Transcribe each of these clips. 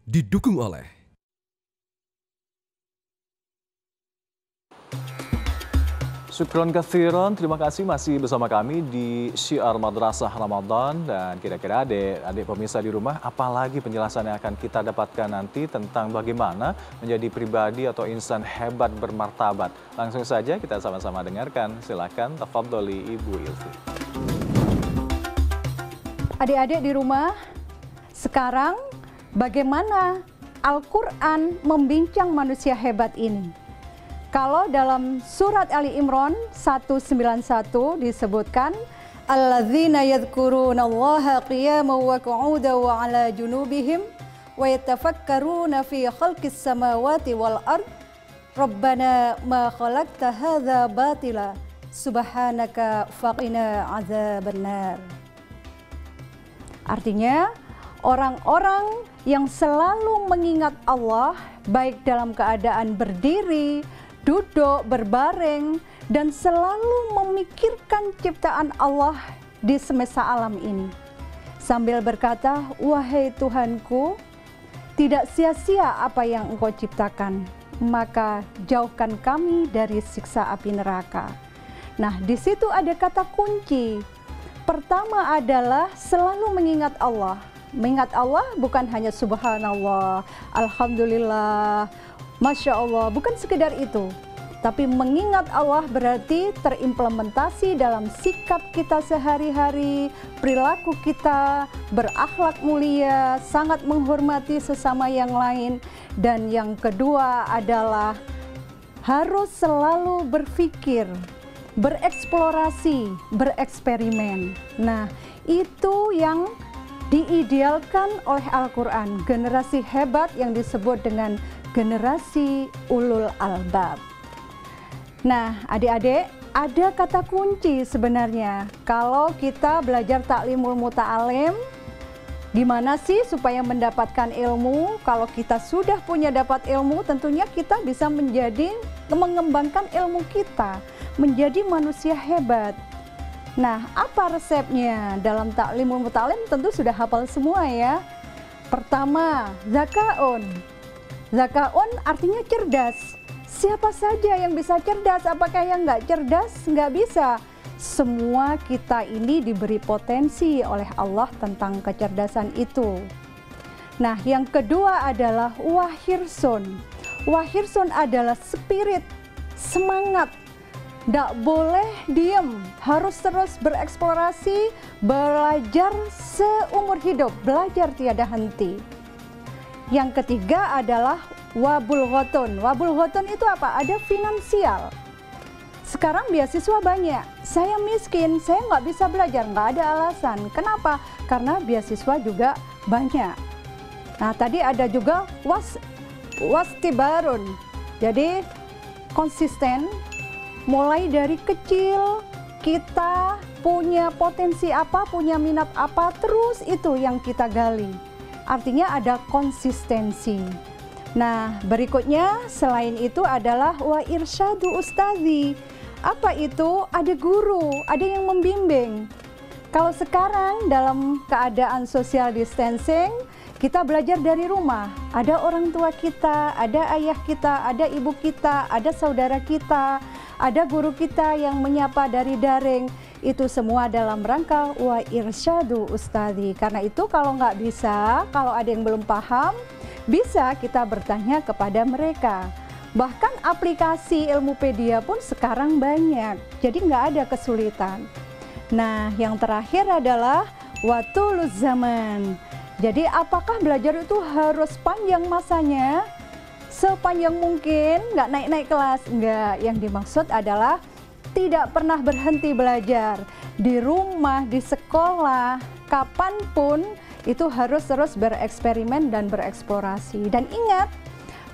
didukung oleh Syukron kathiran, terima kasih masih bersama kami di Syiar Madrasah Ramadan. Dan kira-kira adik pemirsa di rumah, apalagi penjelasan yang akan kita dapatkan nanti tentang bagaimana menjadi pribadi atau insan hebat bermartabat. Langsung saja kita sama-sama dengarkan. Silakan, tafadholi Ibu Ilfi. Adik-adik di rumah, sekarang bagaimana Al-Quran membincang manusia hebat ini? Kalau dalam surat Ali Imran 191 disebutkan alladzina yadhkuruna Allaha qiyaman wa qu'udan wa 'ala junubihim wa yatafakkaruna fi khalqis samawati wal ard rabbana ma khalaqta hadza batila subhanaka faqina 'adzabannar. Artinya orang-orang yang selalu mengingat Allah baik dalam keadaan berdiri, duduk, berbaring, dan selalu memikirkan ciptaan Allah di semesta alam ini. Sambil berkata, wahai Tuhanku, tidak sia-sia apa yang Engkau ciptakan, maka jauhkan kami dari siksa api neraka. Nah, di situ ada kata kunci. Pertama adalah selalu mengingat Allah. Mengingat Allah bukan hanya subhanallah, alhamdulillah, Masya Allah, bukan sekedar itu. Tapi mengingat Allah berarti terimplementasi dalam sikap kita sehari-hari, perilaku kita, berakhlak mulia, sangat menghormati sesama yang lain. Dan yang kedua adalah harus selalu berpikir, bereksplorasi, bereksperimen. Nah, itu yang diidealkan oleh Al-Quran, generasi hebat yang disebut dengan generasi ulul albab. Nah, adik-adik, ada kata kunci sebenarnya. Kalau kita belajar taklimul muta'alim, gimana sih supaya mendapatkan ilmu? Kalau kita sudah punya dapat ilmu, tentunya kita bisa mengembangkan ilmu kita, menjadi manusia hebat. Nah, apa resepnya? Dalam taklimul muta'alim tentu sudah hafal semua ya. Pertama, zakaun. Zakaun artinya cerdas. Siapa saja yang bisa cerdas, apakah yang nggak cerdas? Nggak bisa. Semua kita ini diberi potensi oleh Allah tentang kecerdasan itu. Nah, yang kedua adalah wahirsun. Wahirsun adalah spirit, semangat. Nggak boleh diem, harus terus bereksplorasi, belajar seumur hidup, belajar tiada henti. Yang ketiga adalah wabul ghotun. Wabul ghotun itu apa? Ada finansial. Sekarang beasiswa banyak. Saya miskin, saya nggak bisa belajar, nggak ada alasan. Kenapa? Karena beasiswa juga banyak. Nah, tadi ada juga wastibarun. Jadi konsisten, mulai dari kecil kita punya potensi apa, punya minat apa, terus itu yang kita gali. Artinya ada konsistensi. Nah, berikutnya selain itu adalah wa irsyadu ustadzi. Apa itu? Ada guru, ada yang membimbing. Kalau sekarang dalam keadaan social distancing, kita belajar dari rumah. Ada orang tua kita, ada ayah kita, ada ibu kita, ada saudara kita, ada guru kita yang menyapa dari daring. Itu semua dalam rangka wa irsyadu ustadzi. Karena itu kalau nggak bisa, kalau ada yang belum paham, bisa kita bertanya kepada mereka. Bahkan aplikasi Ilmupedia pun sekarang banyak, jadi nggak ada kesulitan. Nah, yang terakhir adalah watuluz zaman. Jadi apakah belajar itu harus panjang masanya? Sepanjang mungkin, nggak naik-naik kelas? Nggak, yang dimaksud adalah tidak pernah berhenti belajar. Di rumah, di sekolah, kapanpun itu harus terus bereksperimen dan bereksplorasi. Dan ingat,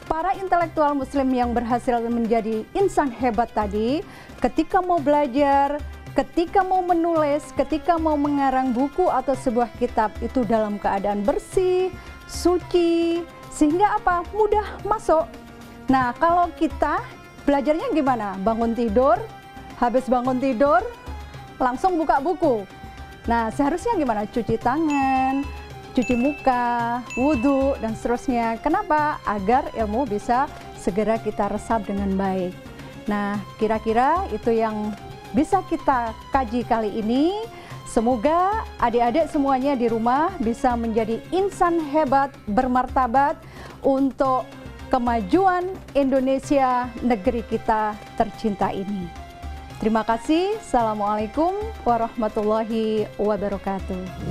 para intelektual muslim yang berhasil menjadi insan hebat tadi, ketika mau belajar, ketika mau menulis, ketika mau mengarang buku atau sebuah kitab, itu dalam keadaan bersih, suci, sehingga apa? Mudah masuk. Nah, kalau kita belajarnya gimana? Bangun tidur, habis bangun tidur, langsung buka buku. Nah, seharusnya gimana? Cuci tangan, cuci muka, wudhu, dan seterusnya. Kenapa? Agar ilmu bisa segera kita resap dengan baik. Nah, kira-kira itu yang bisa kita kaji kali ini. Semoga adik-adik semuanya di rumah bisa menjadi insan hebat, bermartabat untuk kemajuan Indonesia, negeri kita tercinta ini. Terima kasih. Assalamualaikum warahmatullahi wabarakatuh.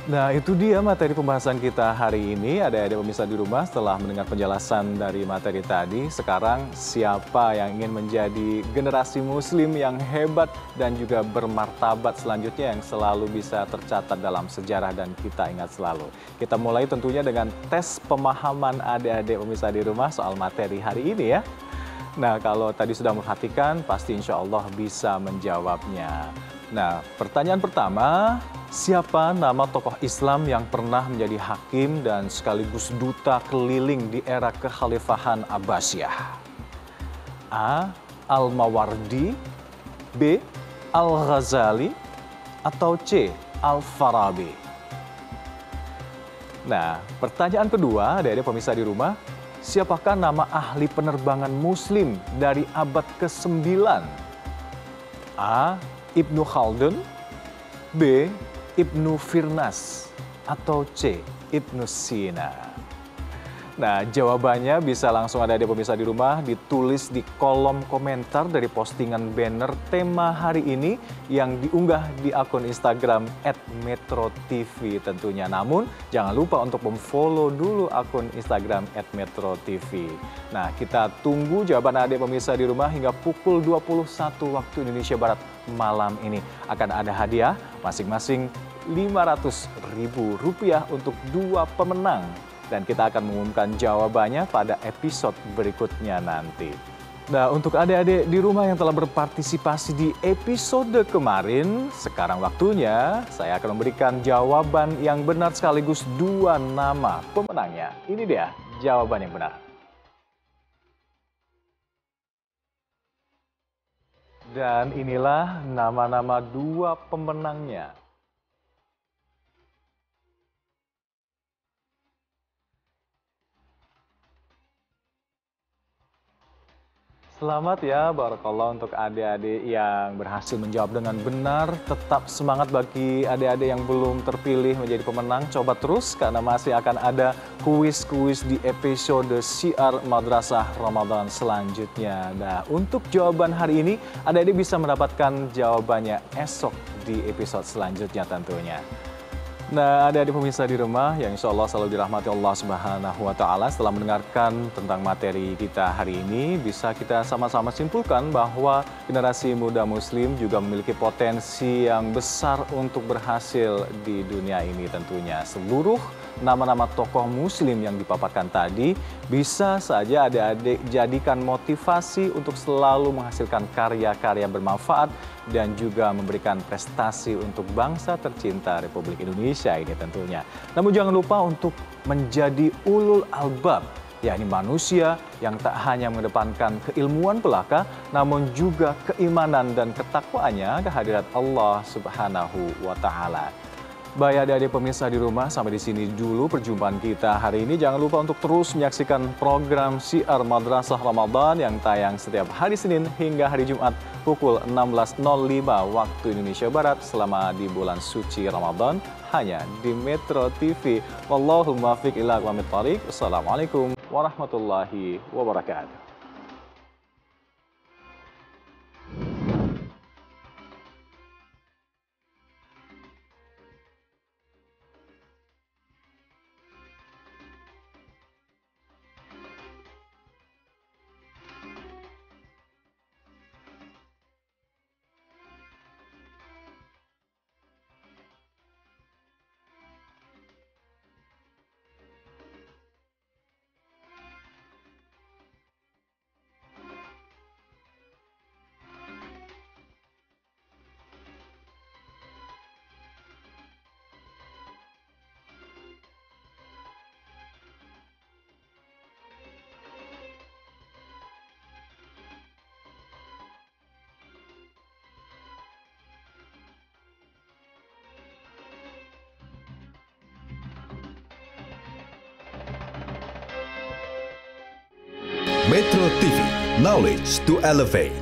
Nah, itu dia materi pembahasan kita hari ini. Ada pemirsa di rumah setelah mendengar penjelasan dari materi tadi. Sekarang siapa yang ingin menjadi generasi muslim yang hebat dan juga bermartabat selanjutnya yang selalu bisa tercatat dalam sejarah dan kita ingat selalu. Kita mulai tentunya dengan tes pemahaman adik-adik pemirsa di rumah soal materi hari ini ya. Nah, kalau tadi sudah memperhatikan, pasti insya Allah bisa menjawabnya. Nah, pertanyaan pertama, siapa nama tokoh Islam yang pernah menjadi hakim dan sekaligus duta keliling di era kekhalifahan Abbasiyah? A. Al-Mawardi, B. Al-Ghazali, atau C. Al-Farabi? Nah, pertanyaan kedua, adik-adik pemirsa di rumah, siapakah nama ahli penerbangan muslim dari abad ke-9? A. Ibnu Khaldun, B. Ibnu Firnas, atau C. Ibnu Sina? Nah, jawabannya bisa langsung ada di pemirsa di rumah, ditulis di kolom komentar dari postingan banner tema hari ini yang diunggah di akun Instagram @metrotv tentunya. Namun, jangan lupa untuk memfollow dulu akun Instagram @metrotv. Nah, kita tunggu jawaban adik pemirsa di rumah hingga pukul 21 waktu Indonesia Barat malam ini. Akan ada hadiah masing-masing Rp500.000 untuk 2 pemenang. Dan kita akan mengumumkan jawabannya pada episode berikutnya nanti. Nah, untuk adik-adik di rumah yang telah berpartisipasi di episode kemarin, sekarang waktunya saya akan memberikan jawaban yang benar sekaligus 2 nama pemenangnya. Ini dia jawaban yang benar. Dan inilah nama-nama 2 pemenangnya. Selamat ya, barakallah untuk adik-adik yang berhasil menjawab dengan benar. Tetap semangat bagi adik-adik yang belum terpilih menjadi pemenang. Coba terus karena masih akan ada kuis-kuis di episode Syiar Madrasah Ramadan selanjutnya. Nah, untuk jawaban hari ini, adik-adik bisa mendapatkan jawabannya esok di episode selanjutnya tentunya. Nah, adik-adik pemirsa di rumah yang insya Allah selalu dirahmati Allah Subhanahu wa Ta'ala, setelah mendengarkan tentang materi kita hari ini, bisa kita sama-sama simpulkan bahwa generasi muda Muslim juga memiliki potensi yang besar untuk berhasil di dunia ini tentunya. Seluruh nama-nama tokoh Muslim yang dipaparkan tadi bisa saja adik-adik jadikan motivasi untuk selalu menghasilkan karya-karya bermanfaat dan juga memberikan prestasi untuk bangsa tercinta Republik Indonesia ini tentunya. Namun jangan lupa untuk menjadi ulul albab, yakni manusia yang tak hanya mengedepankan keilmuan belaka, namun juga keimanan dan ketakwaannya kehadirat Allah Subhanahu wa Ta'ala. Baik adik-adik pemirsa di rumah, sampai di sini dulu perjumpaan kita hari ini. Jangan lupa untuk terus menyaksikan program Syiar Madrasah Ramadan yang tayang setiap hari Senin hingga hari Jumat pukul 16.05 waktu Indonesia Barat selama di bulan suci Ramadan hanya di Metro TV. Wallahul muwaffiq ila aqwamit thoriq. Wassalamualaikum warahmatullahi wabarakatuh. Metro TV, knowledge to elevate.